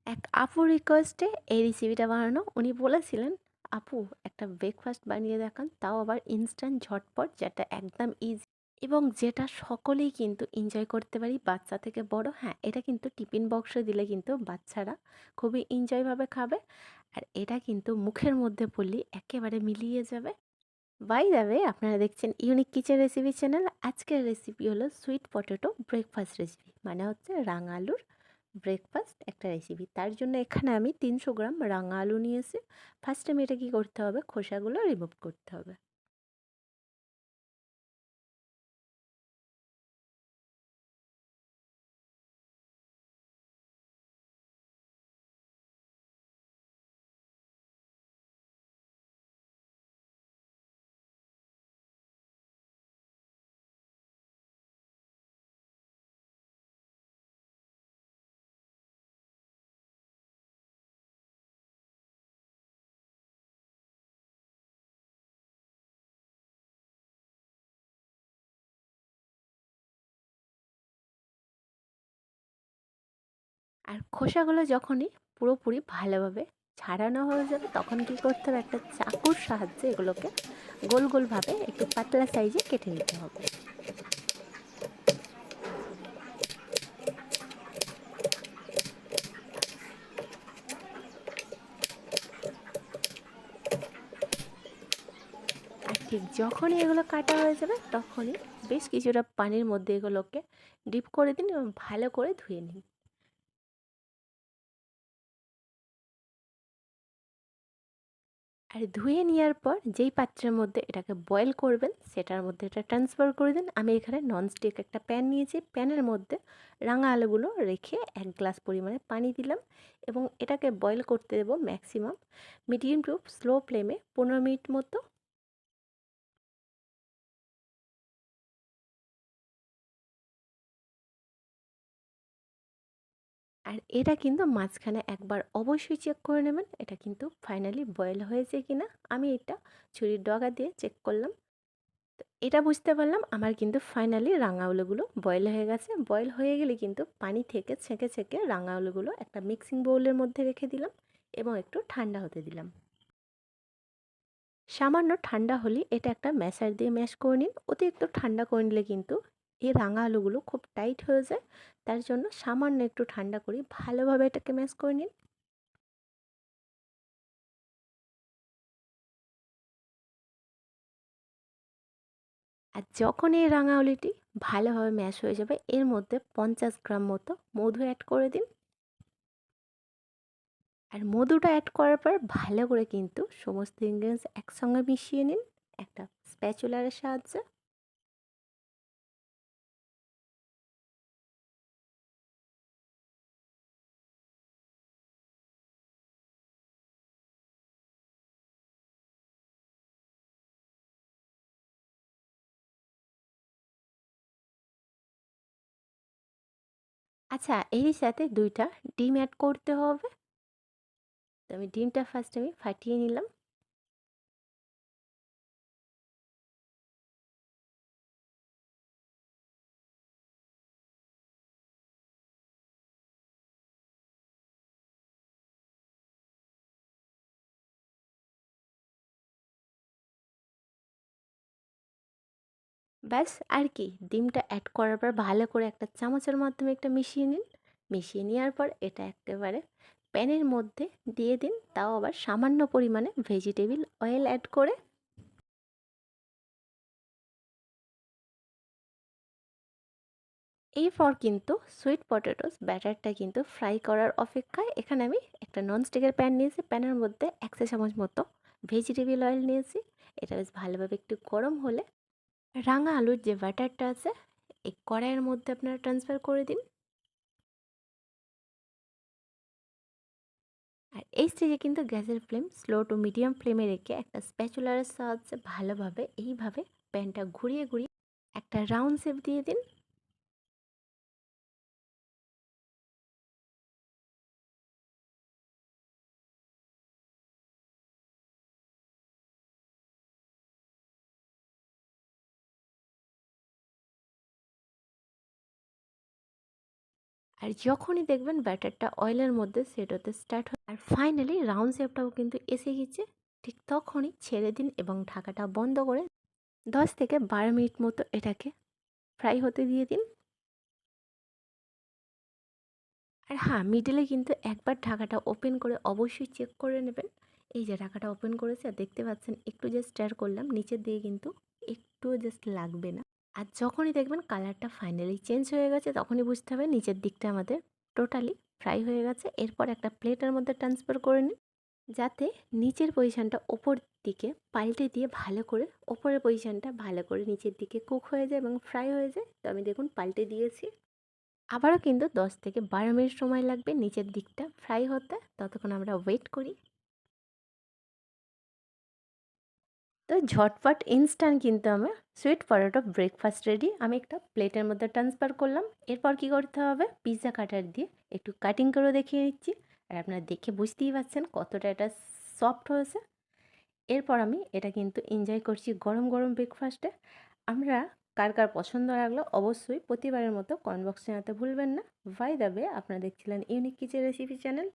এক আপুর রিকোয়েস্টে এই রেসিপিটা বানানো। উনি বলেছিলেন, "আপু একটা ব্রেকফাস্ট বানিয়ে দেখান, তাও আবার ইনস্ট্যান্ট ঝটপট যেটা একদম ইজি এবং যেটা সকলেই কিন্তু এনজয় করতে পারি বাচ্চা থেকে বড়।" হ্যাঁ, এটা কিন্তু টিফিন বক্সে দিলে কিন্তু বাচ্চারা খুবই এনজয়ভাবে খাবে। আর এটা কিন্তু মুখের মধ্যে পড়লেই একেবারে মিলিয়ে যাবে। বাই দ্য ওয়ে, আপনারা দেখছেন ইউনিক কিচেন রেসিপি চ্যানেল। আজকের রেসিপি হলো সুইট পটেটো ব্রেকফাস্ট রেসিপি, মানে হচ্ছে রাঙা আলুর ব্রেকফাস্ট একটা রেসিপি। তার জন্য এখানে আমি 300 গ্রাম রাঙা আলু নিয়েছি। ফার্স্ট টাইম এটা কী করতে হবে, খোসাগুলো রিমুভ করতে হবে। আর খোসাগুলো যখনই পুরোপুরি ভালোভাবে ছাড়ানো হয়ে যাবে, তখন কি করতে হবে, একটা চাকুর সাহায্যে এগুলোকে গোল গোলভাবে একটু পাতলা সাইজে কেটে নিতে হবে। আর ঠিক যখনই এগুলো কাটা হয়ে যাবে, তখনই বেশ কিছুটা পানির মধ্যে এগুলোকে ডিপ করে দিন এবং ভালো করে ধুয়ে নিন। আর ধুয়ে নেওয়ার পর যেই পাত্রের মধ্যে এটাকে বয়েল করবেন, সেটার মধ্যে এটা ট্রান্সফার করে দিন। আমি এখানে ননস্টিক একটা প্যান নিয়েছি। প্যানের মধ্যে রাঙা আলুগুলো রেখে 1 গ্লাস পরিমাণে পানি দিলাম এবং এটাকে বয়েল করতে দেবো ম্যাক্সিমাম মিডিয়াম টু স্লো ফ্লেমে 15 মিনিট মতো। আর এটা কিন্তু মাঝখানে একবার অবশ্যই চেক করে নেবেন, এটা কিন্তু ফাইনালি বয়েল হয়েছে কিনা। আমি এটা ছুরির ডগা দিয়ে চেক করলাম। তো এটা বুঝতে পারলাম আমার কিন্তু ফাইনালি রাঙা আলুগুলো বয়েল হয়ে গেছে। বয়েল হয়ে গেলে কিন্তু পানি থেকে ছেঁকে ছেঁকে রাঙা আলুগুলো একটা মিক্সিং বোউলের মধ্যে রেখে দিলাম এবং একটু ঠান্ডা হতে দিলাম। সামান্য ঠান্ডা হলে এটা একটা ম্যাশার দিয়ে ম্যাশ করে নিন। অতিরিক্ত ঠান্ডা করে নিলে কিন্তু এই রাঙা আলুগুলো খুব টাইট হয়ে যায়। তার জন্য সামান্য একটু ঠান্ডা করে ভালোভাবে এটাকে ম্যাশ করে নিন। আর যখন এই রাঙা আলুটি ভালোভাবে ম্যাশ হয়ে যাবে, এর মধ্যে 50 গ্রাম মতো মধু অ্যাড করে দিন। আর মধুটা অ্যাড করার পর ভালো করে কিন্তু সমস্ত ইনগ্রিডিয়েন্টস একসঙ্গে মিশিয়ে নিন একটা স্প্যাচুলারের সাহায্যে। আচ্ছা, এরই সাথে 2টা ডিম অ্যাড করতে হবে। তো আমি ডিমটা ফার্স্ট আমি ফাটিয়ে নিলাম। ব্যাস, আর কি, ডিমটা অ্যাড করার পর ভালো করে একটা চামচের মাধ্যমে একটা মিশিয়ে নিন। মিশিয়ে নেওয়ার পর এটা একেবারে প্যানের মধ্যে দিয়ে দিন, তাও আবার সামান্য পরিমাণে ভেজিটেবিল অয়েল অ্যাড করে। এরপর কিন্তু সুইট পটেটোস ব্যাটারটা কিন্তু ফ্রাই করার অপেক্ষায় এখানে আমি একটা ননস্টিকের প্যান নিয়েছি। প্যানের মধ্যে 1 চা চামচ মতো ভেজিটেবিল অয়েল নিয়েছি। এটা বেশ ভালোভাবে একটু গরম হলে রাঙা আলুর যে ব্যাটারটা আছে এই কড়াইয়ের মধ্যে আপনারা ট্রান্সফার করে দিন। আর এই স্টেজে কিন্তু গ্যাসের ফ্লেম স্লো টু মিডিয়াম ফ্লেমে রেখে একটা স্প্যাচুলারের সাহায্যে ভালোভাবে এইভাবে প্যানটা ঘুরিয়ে ঘুরিয়ে একটা রাউন্ড শেপ দিয়ে দিন। আর যখনই দেখবেন ব্যাটারটা অয়েলের মধ্যে সেট হতে স্টার্ট হয় আর ফাইনালি রাউন্ড শেপটাও কিন্তু এসে গেছে, ঠিক তখনই ছেড়ে দিন এবং ঢাকাটা বন্ধ করে 10 থেকে 12 মিনিট মতো এটাকে ফ্রাই হতে দিয়ে দিন। আর হ্যাঁ, মিডলে কিন্তু একবার ঢাকাটা ওপেন করে অবশ্যই চেক করে নেবেন। এই যে ঢাকাটা ওপেন করেছে আর দেখতে পাচ্ছেন একটু জাস্ট স্টার করলাম, নিচের দিকে কিন্তু একটুও জাস্ট লাগবে না। আর যখনই দেখবেন কালারটা ফাইনালি চেঞ্জ হয়ে গেছে তখনই বুঝতে হবে নিচের দিকটা আমাদের টোটালি ফ্রাই হয়ে গেছে। এরপর একটা প্লেটের মধ্যে ট্রান্সফার করে নিন, যাতে নিচের পজিশনটা ওপর দিকে পাল্টে দিয়ে ভালো করে ওপরের পজিশনটা ভালো করে নিচের দিকে কুক হয়ে যায় এবং ফ্রাই হয়ে যায়। তো আমি দেখুন পাল্টে দিয়েছি। আবারও কিন্তু 10 থেকে 12 মিনিট সময় লাগবে নিচের দিকটা ফ্রাই হতে, ততক্ষণ আমরা ওয়েট করি। তো ঝটপট ইনস্ট্যান্ট কিন্তু আমার সুইট পটেটো ব্রেকফাস্ট রেডি। আমি একটা প্লেটের মধ্যে ট্রান্সফার করলাম। এরপর কি করতে হবে, পিৎজা কাটার দিয়ে একটু কাটিং করে দেখিয়ে নিচ্ছি। আর আপনারা দেখে বুঝতেই পারছেন কতটা এটা সফট হয়েছে। এরপর আমি এটা কিন্তু এনজয় করছি গরম গরম ব্রেকফাস্টে। আমরা কার কার পছন্দ লাগলো অবশ্যই প্রতিবারের মতো কমেন্ট বক্সে জানাতে ভুলবেন না। বাই দ্য ওয়ে, আপনারা দেখছিলেন ইউনিক কিচেন রেসিপি চ্যানেল।